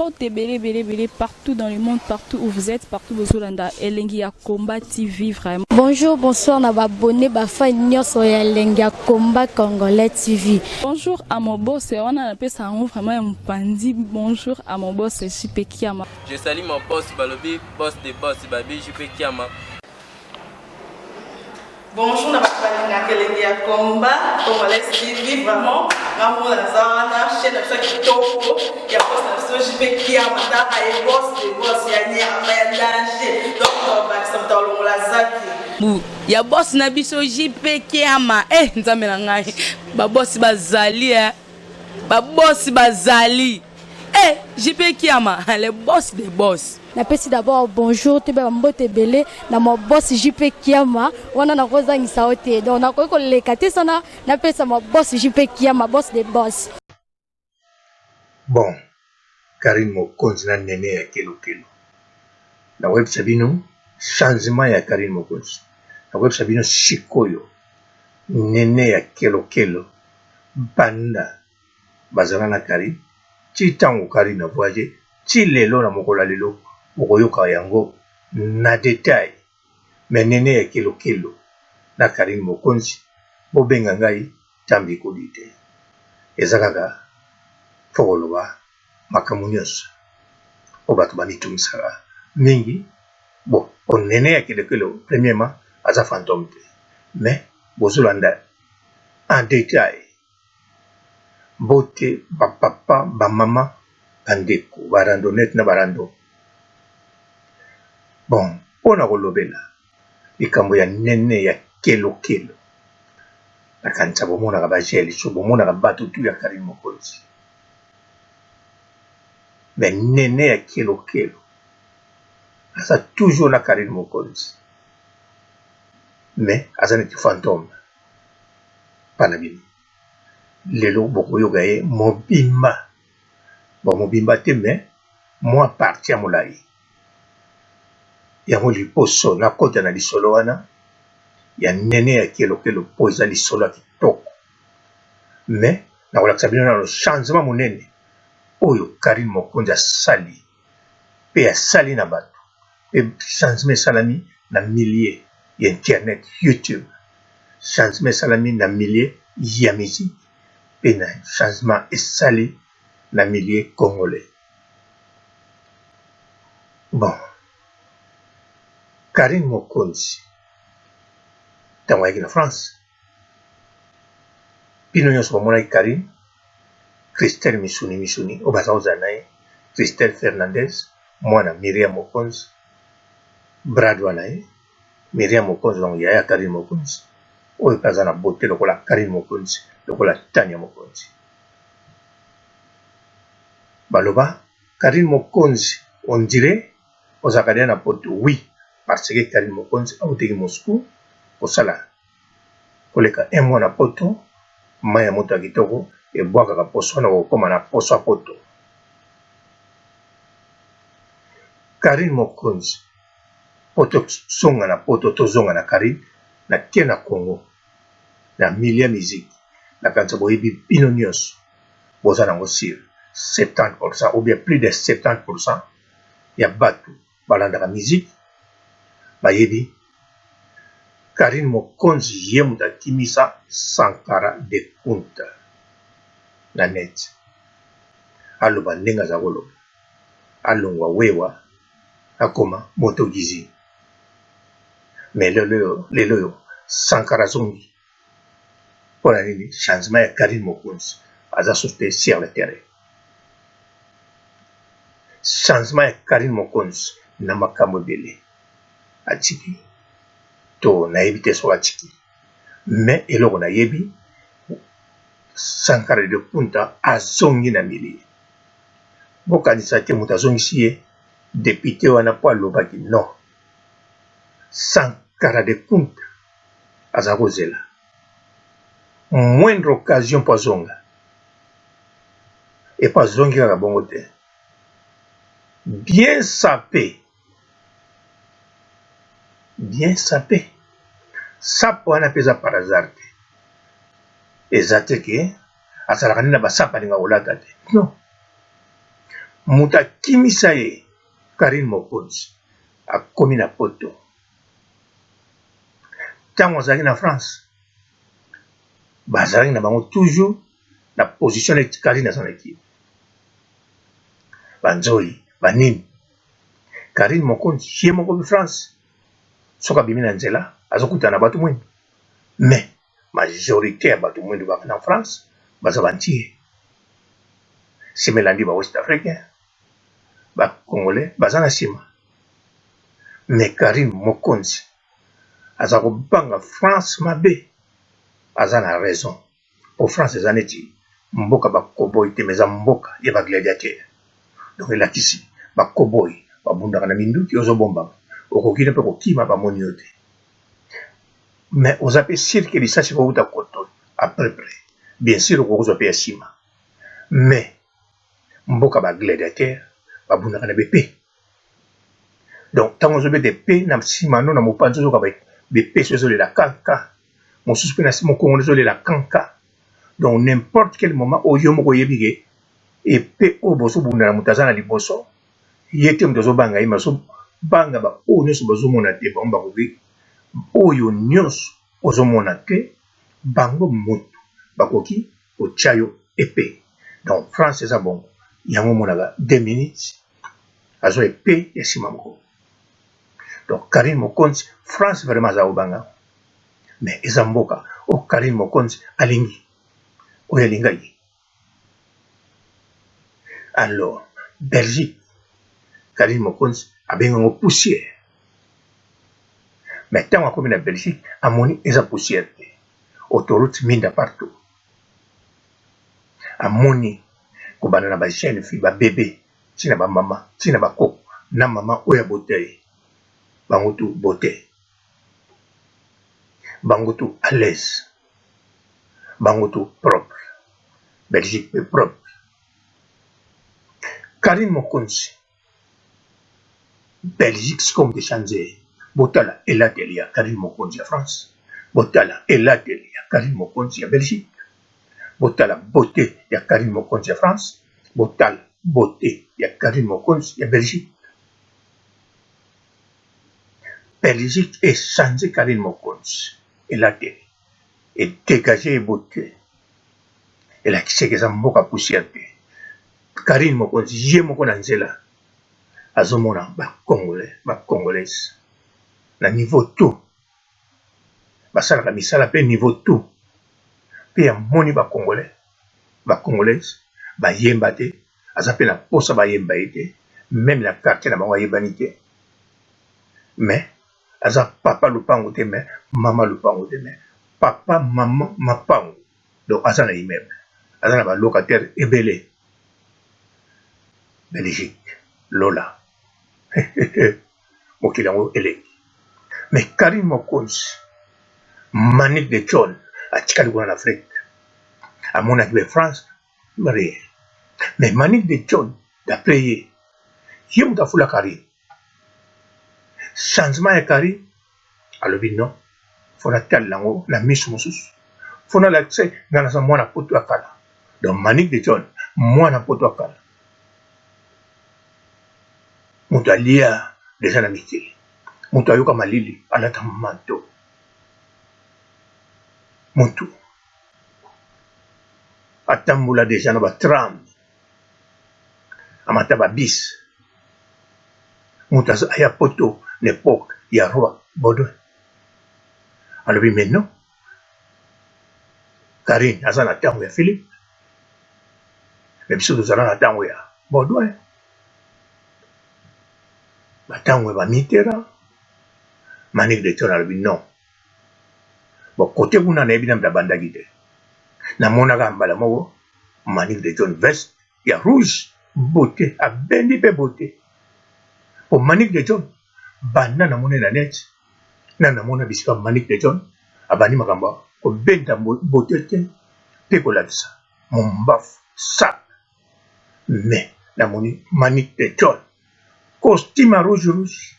mbote belé partout dans le monde, partout où vous êtes, partout où vous êtes, Elengi ya Combat TV vraiment. Bonjour, bonsoir na abonné bafa nyonso ya Elengi ya Combat Congolais TV. Bonjour à mon boss, on a appelé ça vraiment un pandi. Bonjour à mon boss, JP Kiama. Je salue mon boss Balobi, boss des boss Babi JP Kiama. Bonjour, na Elengi ya Combat Congolais TV vraiment. Ngamo na zana chaîne de qui toko ya boss na JP Kiama ta ay boss des boss ya nyama ya danger. Donc on va se mettre la zaki. Ya boss na biso JP Kiama nzambe na ngai ba boss bazali ba boss bazali JP Kiama le boss des boss. Napesi d'abord bonjour te ba mbote belé na mo boss JP Kiama wana na kozangisa ote donc na ko leka te sana napesa mo boss JP Kiama boss des boss. Bon, Karim Mokonzi na nene ya kelo na web sabino changement ya Karim Mokonzi na web sabino sikoyo nene ya kelo banda bazala na Karim ti tango Karim na voyager ti lelo na mokola lelo okoyoka yango na détail mais nene ya kelo na Karim Mokonzi bobenga ngai tambi kodite ezakaka fogoloba makambo nyonso o bato bamitumisaka mingi bon onene ya kelo premièrement aza fantôme te mais bozolanda en détail bote bapapa bamama bandeko barandonnette na barando bon mpona kolobela likambo ya nene ya kelo nakanisa bomonaka bagele so bomonaka bato tu ya Karim Mokonzi mais nene ya kelo aza toujours na Karim Mokonzi mais aza neti fantôme pana bino lelo bokoyoka ye mobimba bon mobimba te mais mwa parti ya molai yango liposo na kota na lisolo wana ya nene ya kelo po eza lisolo ya kitoko mais nakolakisa bino na changement monene oyo Karim Mokonzi asali pe asali na bato pe changement esalami na milieu ya internet YouTube, changement esalami na milieu ya musique pe na changement esali na milieu congolais. Bon, Karim Mokonzi ntango ayaki na France bino nyonso bamonaki Karim Christelle Misuni oyo baza kozala na ye Christelle Fernandez mwana Miriam Mokonzi bradwa na ye Miriam Mokonzi donc yaya Karim Mokonzi oyo mpe aza na bote lokola Karim Mokonzi lokola Tania Mokonzi baloba Karim Mokonzi on dirait ozalaka deya na poto oui parce que Karim Mokonzi auteki Moscou kosala koleka un mois na poto mai ya moto ya kitoko ebwakaka poso wana kokoma na poso ya poto. Karim Mokonzi poto zonga na poto tozonga na Karim na tie na Congo na milieu musique nakanisa boyebi bino nyonso boza nango sur 70% ou bien plus de 70% ya bato balandaka musique bayebi Karim Mokonzi ye moto akimisa Sankara de Kunta na net aloba ndenge aza koloba alongwa wewa akoma moto gizi mais lelo yo Sankara zongi mpona nini changement ya Karim Mokonzi aza sauté sur le terrain changement ya Karim Mokonzi na makambo ebele atiki to nayebi te soki atiki mais eloko nayebi Sankara de Kunta azongi na milie bokanisa te moto azongisi ye député wana po alobaki non Sankara de Kunta aza kozela moindre occasion po azonga epo azongi kaka bongo te bien sapé sapo wana mpe eza par hasard te eza te ke azalaka nini na basapo alinga kolata te non moto akimisa ye Karine Mokonzi akomi na poto. Ntango azalaki na France bazalaki na bango toujours na position neti Karine azalaki banzoli banini. Karine Mokonzi ye moko bi France soki abimi na nzela azokutana na bato mwindu, mais majorité ya bato mwindu baka na France baza bantie simelandi ba West Africain ba Congolais baza na nsima. Mais Karine Mokonzi aza kobanga France mabe, aza na raison. Po France eza neti mboka bakoboyi te, mais eza mboka ya bagladiateur. Donc elakisi bakoboyi babundaka na minduki ozobombama okoki mpe kokima bamoni yo te, mais oza mpe sirke lisasi kokuta koto après bien sûr okokozwa mpe ya nsima, mais mboka bagladiateur babundaka na bepe. Donc ntango ozobeta epe na nsima no na mopanzi ozoka bepe so ezolela kanka mosusu mpe na nsima okongona ezolela kanka. Donc n'importe quel moment oyo moko oyebi ke epe oyo bozobunda na moto aza na liboso ye te moto azobanga ye mazobanga baoyo nyonso bazomona te, bango bakoki oyo nyonso ozomona te bango moto bakoki kotya yo epe. Donc France eza bongo yango omonaka 2 minutes azwa epe ya nsima moko. Donc Karine Mokonzi France vraiment aza kobanga, mais eza mboka o Karine Mokonzi alingi oyo alingaki. Alors Belgique Karine Mokonzi abengango poussière, mais ntango akomi na Belgique amoni eza poussière te, autoroute minda partout, amoni kobanda na ba jeune fille babebe tina bamama tina bakoko na mama oyo abote bango tu beauté, bango tu à l'aise, bango tu propre. Belgique est propre. Karine Mokonzi Belgique c'est comme des Champs-Élysées. Botala et l'atelier à Karine Mokonzi à France. Botala et l'atelier à Karine Mokonzi à Belgique. Botala beauté à Karine Mokonzi à France. Botala beauté à Karine Mokonzi à Belgique. Belgique est changé Karine Mokonzi et l'atelier. Et dégagé beauté. Et là qui sait que ça mboka poussière. Karine Mokonzi yé moko na nzela azomona ba Congolais ba Congolaise na niveau tout basala misala pe niveau tout pe ya moni ba Congolais ba Congolaise ba yemba te aza pe na posa ba yemba ete même la quartier na bango yebani te, mais aza papa lupango te, mais mama lupango te, mais papa maman mapango. Donc aza na immeuble aza na ba locataire ebele. Belgique Lola mokili yango eleki. Mais Karine Mokonzi Manique de John atikali kuna na Afrique amonaki be France rien, mais Manique de John d'après ye moto afula Karine changement ya Karine alobi non fona talela yango na miso mosusu fona lakise nga naza mwana poto ya kala. Donc Manique de John mwana poto ya kala moto alia deja na mikili, moto ayoka malili alata manto, moto atambola deja na batram amata babis, moto aya poto l'époque ya roi Baudouin alobi mais non Karine aza na ntango ya Philippe, mais biso tozala na ntango ya Baudouin batango ya bamitera. Manique de John alobi non bon kote kuna nayebi na bandaki te, namonaka mbala moko Manique de John veste ya rouge beauté abendi mpe beauté po Manique de John banda namoni na net na namona bisika Manique de John abandi makambo kobenda beauté te mpe kolakisa mombafu sa, mais namoni Manique de John costume rouge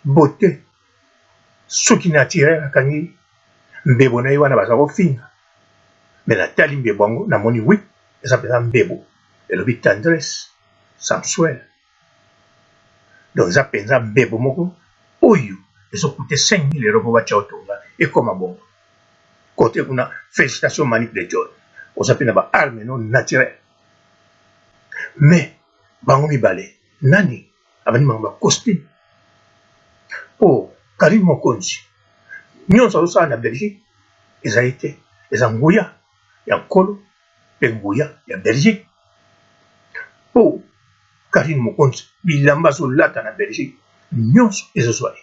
beauté soki naturel akangi mbebo na ye wana baza kofinga, mais natali mbebo yango namoni wi eza mpenza mbebo elobi tendresse sensuelle. Donc eza mpenza mbebo moko oyo ezokute 5000 euro mpo batya otonga ekoma bongo kote kuna félicitation manip de john oza mpe na baarme no naturel mais bango mibale nani abandimaka bacostume mpo Karine Mokonzi nyonso azosala na Belgique ezali te eza nguya ya nkolo mpe nguya ya Belgique mpo Karine Mokonzi bilamba azolata na Belgique nyonso ezozwa ye.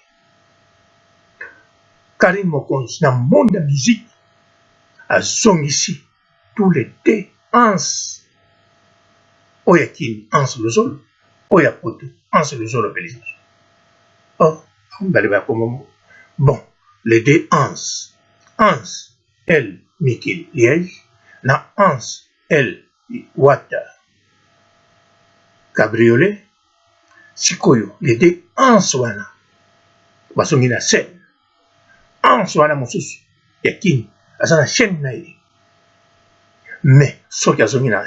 Karine Mokonzi na monde ya musique azongisi tous les deux ans oyo akini ans lozolo oyo apoto ans lozolo Belgique. Oh, mibale bakombo bon les deux ans elle Mikil Liège na ans elle Wata Cabriolet sikoyo les deux ans wana basongi na scène ans wana mosusu ya kini aza na chaîne na ye mais soki azongi na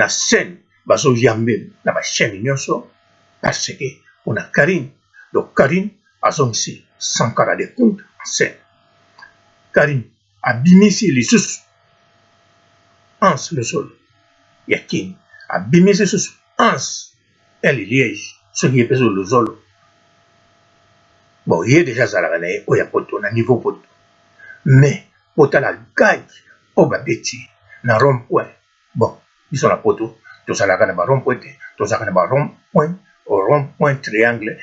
scène bazoyambe na bachaîne nyonso parce que on a Karine. Donc Karine azongisi Sankara de compte en scène. Karine abimisi lisusu ans le sol yakini abimisi lisusu ans elle Liège soki epeso le zolo. Bon, il est déjà azalaka na ye oyo apoto na niveau poto mais pota la gagne oyo babeti na rond-point. Bon biso na poto tozalaka na barond-point te tozalaka na barond-point rond-point triangle,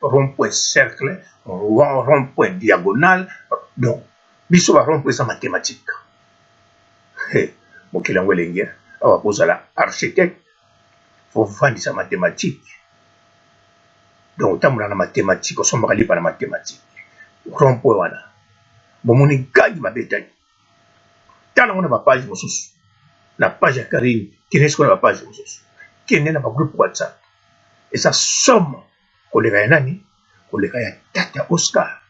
rond-point cercle, rond-point diagonal. Donc, biso ba rond-point sa mathématique. Mokili yango elengi awa kozala architecte faut vandi sa mathématique. Donc otambola na mathématique osombaka lipa na mathématique rond-point wana bomoni gagi babetaki tala ngo na bapage mosusu na page ya Karine kende siko na bapage mosusu kende na bagroupe WhatsApp. Et ça somme koleka ya nani koleka ya Tata Oscar.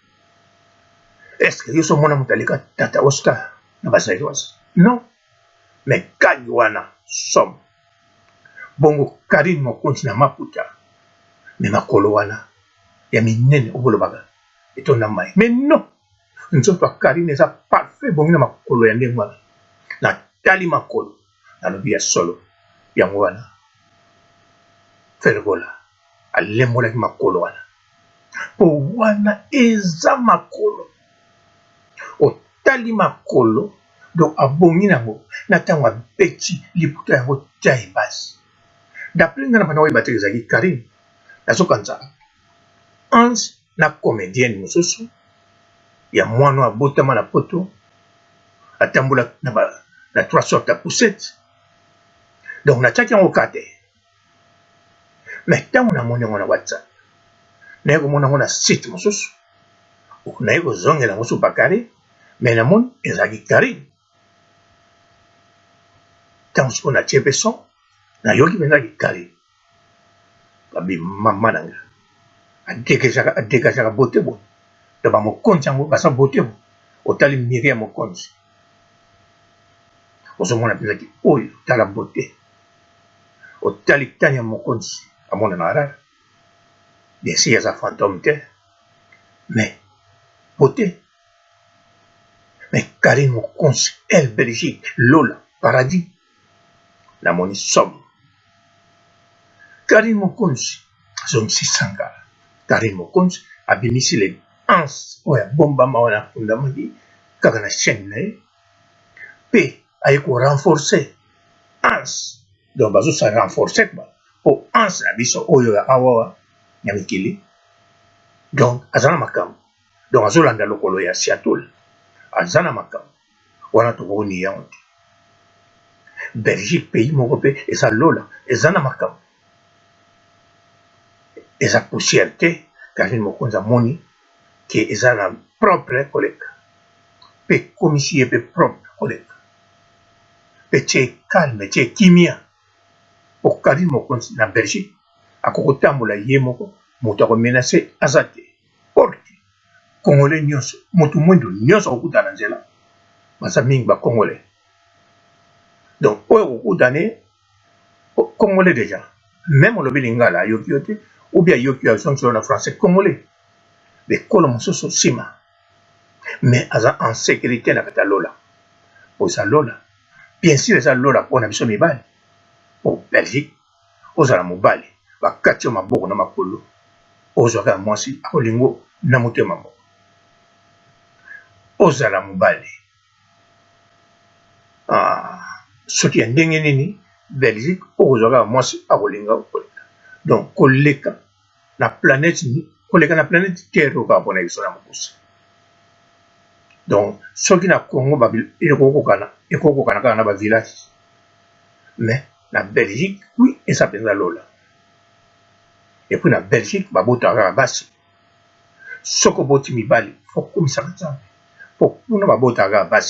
Est-ce que yoso mona mutaleka Tata Oscar na basali wasa? Non. Mais kanywana somme bongo Karine Mokonzi na maputa mais makolo wana ya minene obolobaga etonda mai. Mais non, nzoto Karine eza parfait bongo na makolo ya ndenge wana na tali makolo na lobi ya solo yango wana Fergola alembolaki makolo wana po wana eza makolo otali makolo donc abongi nango na ntango abeti liputa yango tia ebasi. D'après nga na bana oyo bateki ezalaki Karine nazokanza ans na comédienne mosusu ya mwana abotama na poto atambola na trois sortes ya poussette donc natiaki yango kate. Mais ntango namoni yango na WhatsApp naye komona yango na site mosusu naye kozongela yango supa kare mais namoni ezalaki Karine. Ntango sikoyo natie mpe son nayoki mpe ezalaki Karine babimama nanga adégagaka bote boye to bamokonzi yango baza bote boye otali miri ya mokonzi ozomona mpezaki oyo tala bote otali tani ya mokonzi amonana arara bien sûr aza fantôme te mais beauté. Mais Karine Mokonzi elle Belgique Lola paradis namoni somme. Karine Mokonzi azongisi Sankara. Karine Mokonzi abimisi le ans oyo abombama wana afundamaki kaka na chaîne na ye mpe aye korenforce ans donc bazosala renforce ba po ans na biso oyo ya awawa ya mikili donc aza na makambo donc azolanda lokolo ya siatol aza na makambo wana tokoni yango te. Belgique pays moko mpe eza lola eza na makambo eza poussière te. Karine Mokonzi amoni ke eza na propre koleka mpe komisi ye mpe propre koleka mpe tie calme tie kimia po Karine Mokonzi na Belgique akokotambola ye moko moto akomenase aza te porte congolais nyonso moto mwindu nyonso akokutana na nzela baza mingi bakongolais Donc, au d'année, congolais déjà. Même au lingala, yokiote, ou bien yokio sur le français congolais. Les colons sont sima. Mais en sécurité, na kata lola. Pour ça, lola. Bien sûr, ça lola pour na biso mibali. Pour Belgique, aux ala mobali. Ba katio maboko na makolo. Aux ala mwasi, akolingo na motema moko. Aux ala mobali. Soki ya ndenge nini Belgique okozwaka mwasi akolinga koleka. Donc koleka na planète Terre okaka mpona biso na mokusa. Donc soki na Congo ekokokana kaka na bavillage, mais na Belgique oui eza mpenza lola. Et puis na Belgique babotaka kaka basi. Soki oboti mibali fo komisaka nzambe po kuna babotaka kaka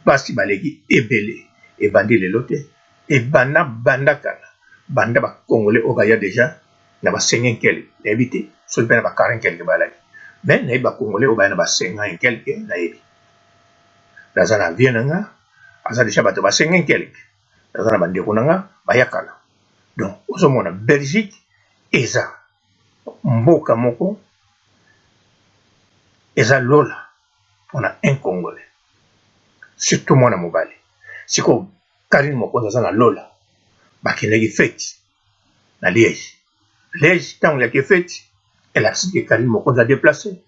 basi baleki ebele ebandi lelo te ebanda bandakala banda bakongolais oyo baya déjà na ba50 quelque nayebi te soki mpe na ba40 quelque balaki mais nayebi bakongolais oyo baya na ba50 quelque nayebi naza na vie na nga aza déjà bato ba50 quelque naza na bandeko na nga bayakala. Donc ozomona Belgique eza mboka moko eza lola mpona un congolais surtout mwana mobali. Siko Karine Mokonzi aza na lola bakendaki fete na Liège. Liège ntango yaki fete elakisi ke Karine Mokonzi a déplacé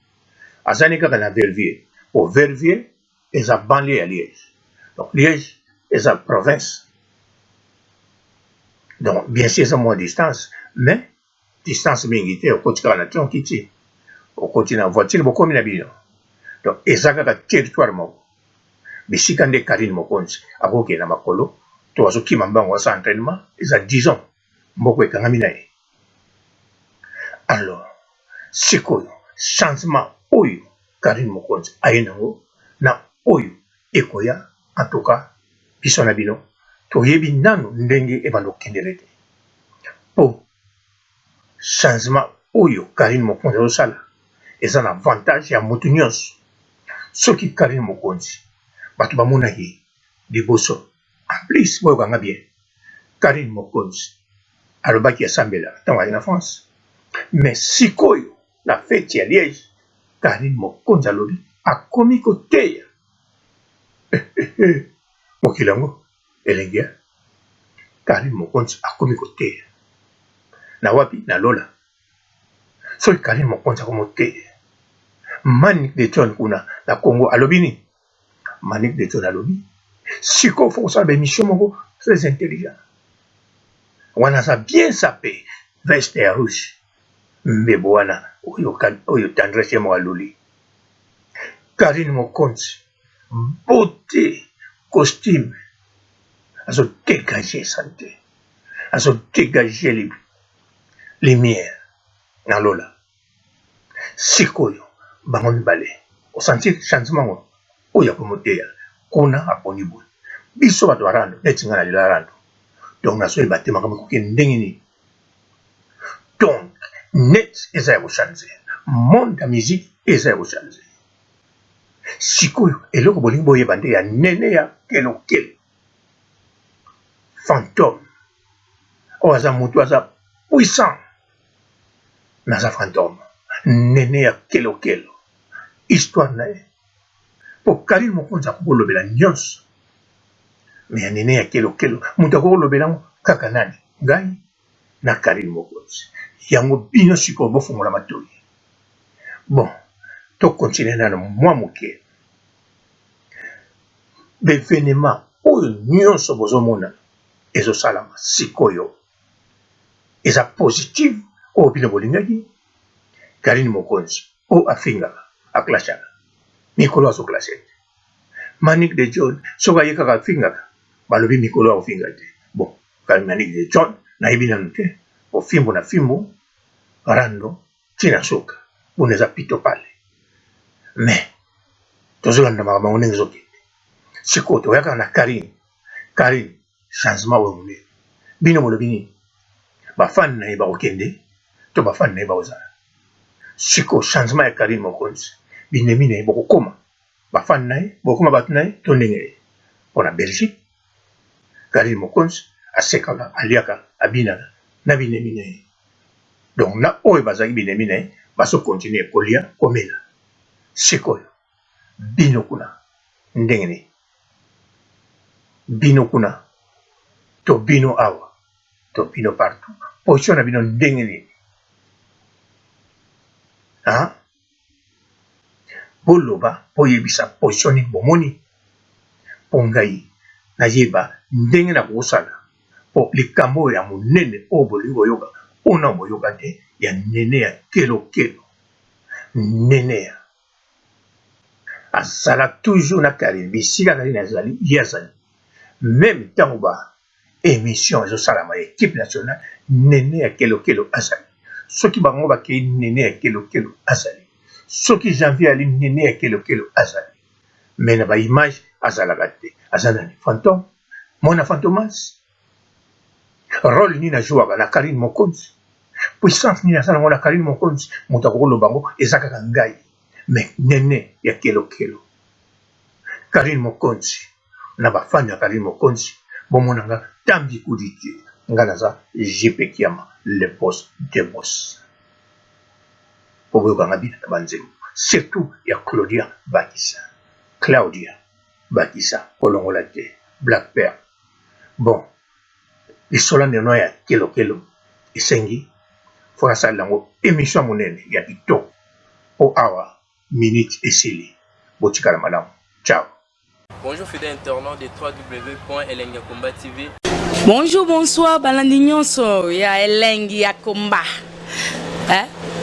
azali kaka na Verviers. Po Verviers eza banlieue ya Liège. Donc Liège eza province. Donc bien sûr eza moins distance, mais distance mingi te okoti kaka na tionki ti okoti na voiture bokomi na bino. Donc eza kaka territoire moko. Bisika nde Karine Mokonzi akoke na makolo to azokima mbango asa entraînement eza 10 ans mboko ekangami na ye. Alors sikoyo changement oyo Karine Mokonzi aye nango na oyo ekoya en tout cas biso na bino toyebi nano ndenge ebanda okendele te. Po changement oyo Karine Mokonzi azosala eza na avantage ya motu nyonso. Soki Karine Mokonzi bato bamona ye liboso en plus boyokanga bien Karine Mokonzi alobaki asambela ntango ali na France, mais sikoyo na fete ya Liège Karine Mokonzi alobi akomi koteya mokili yango elenge Karine Mokonzi akomi koteya na wapi na lola. Soki Karine Mokonzi akomi koteya Manick de John kuna na Congo alobi ni Manick de John alobi siko faut ça be mission moko très intelligent wana sa bien sapé veste ya rouge mbebo wana oyo tendresse mo aluli Karine Mokonzi beauté costume azo dégager santé azo dégager lumière na lola sikoyo bango mibale osanti changement oyo akomoteya kuna aponi boye biso bato barando neti nga na lelo arando. Donc naso ebate makambo ekoki ndenge nini. Donc net eza ya kochange monde ya musique eza ya kochange. Sikoyo eloko bolingi boyeba nde ya nene ya kelokelo fantôme oyo aza motu aza puissant mais aza fantôme nene ya kelokelo histoire na ye. Po Karine Mokonzi akokolobela nyonso mais ya nene ya kelokelo moto akokolobela kaka nani ngai na Karine Mokonzi yango bino sikoyo bofungola matoi. Bon tokontinue nano mwa moke bevenema oyo nyonso bozomona ezosalama sikoyo eza positive oyo bino bolingaki Karine Mokonzi oyo afingaka aklashaka mikolo azoklase te. Manick de John soki aye kaka afingaka balobi mikolo akofinga te. Bon Manick de John nayebi nano te po fimbo na fimbo rando tina soka bona eza pito pale mais tozolanda makambo yango ndenge ezokende. Sikoyo toyaka na Karine changement oyo monene bino bolobi nini bafani na ye bakokende to bafani na ye bakozala. Sikoyo changement ya Karine Mokonzi binemi na ye bokokoma bafani na ye bokokoma bato na ye to ndenge ye mpona Belgique Karim Mokonzi asekaka aliaka abinaka na binemine. Donc na oyo bazaki binemine baso continuer kolia komela. Sikoyo bino kuna ndengene. Bino kuna to bino awa to bino partout. Position na bino ndengene. Ah? Boloba poyebisa position ni bomoni. Pongai na yeba ndenge na kusala po likambo ya munene obolingo yoga ona boyoga te ya nene ya kelo nene ya asala toujours na Karim bisika kali na zali yazali même temps ba émission zo sala ma équipe nationale nene ya kelo azali soki bango ba ke nene ya kelo azali soki janvier ali nene ya kelo azali mais na ba image azalaka te azalani fantôme mona fantomas rôle ni na jouaka na Karim Mokonzi puissance ni na sala na Karim Mokonzi moto akolo bango ezaka ngai mais nene ya kelo Karim Mokonzi na bafani ya Karim Mokonzi bomonanga tambi kuditi ngana za JP Kiama le boss des boss poboka ngabina tabanzemo surtout ya Claudia Bakissa kolongola te Black Pearl. Bon, isola neno ya kelo isengi fora salango émission monene ya TikTok o awa minute esili botikala malamu. Ciao. Bonjour fidèles internautes de www.elengiakomba TV. Bonjour, bonsoir, balandi nyonso ya Elengi ya Komba.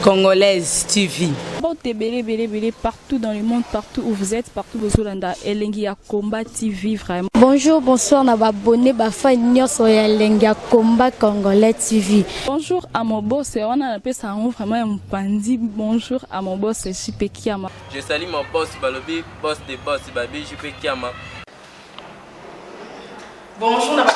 Congolaise TV. Bon, belé, partout dans le monde, partout où vous êtes, partout où vous êtes, Elengi ya Komba TV, vraiment. Bonjour, bonsoir, na abonné, fa nyonso ya Elengi ya Komba Congolais TV. Bonjour à mon boss, on a appelé ça vraiment un pandi. Bonjour à mon boss, JP Kiama. Je salue mon boss Balobi, boss des boss, Babi JP Kiama. Bonjour, na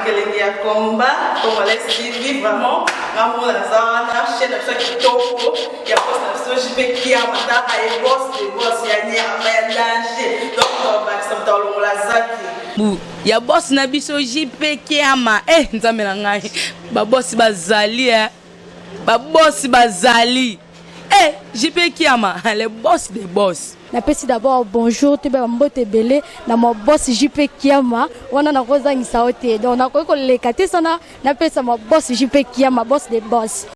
Elengi ya Komba Congolais TV, vraiment. Ngamu na zana chaîne na kitoko ya boss na JP Kiama ta ay boss des boss ya nyama ya danger. Donc ba samtalo la zaki. Bu ya boss na biso JP Kiama nzambe na ngai ba boss bazali ba boss bazali JP Kiama le boss des boss. Napesi d'abord bonjour te ba mbote belé na mo boss JP Kiama wana na kozangisa ote donc na ko lekate sana napesa mo boss JP Kiama boss des boss.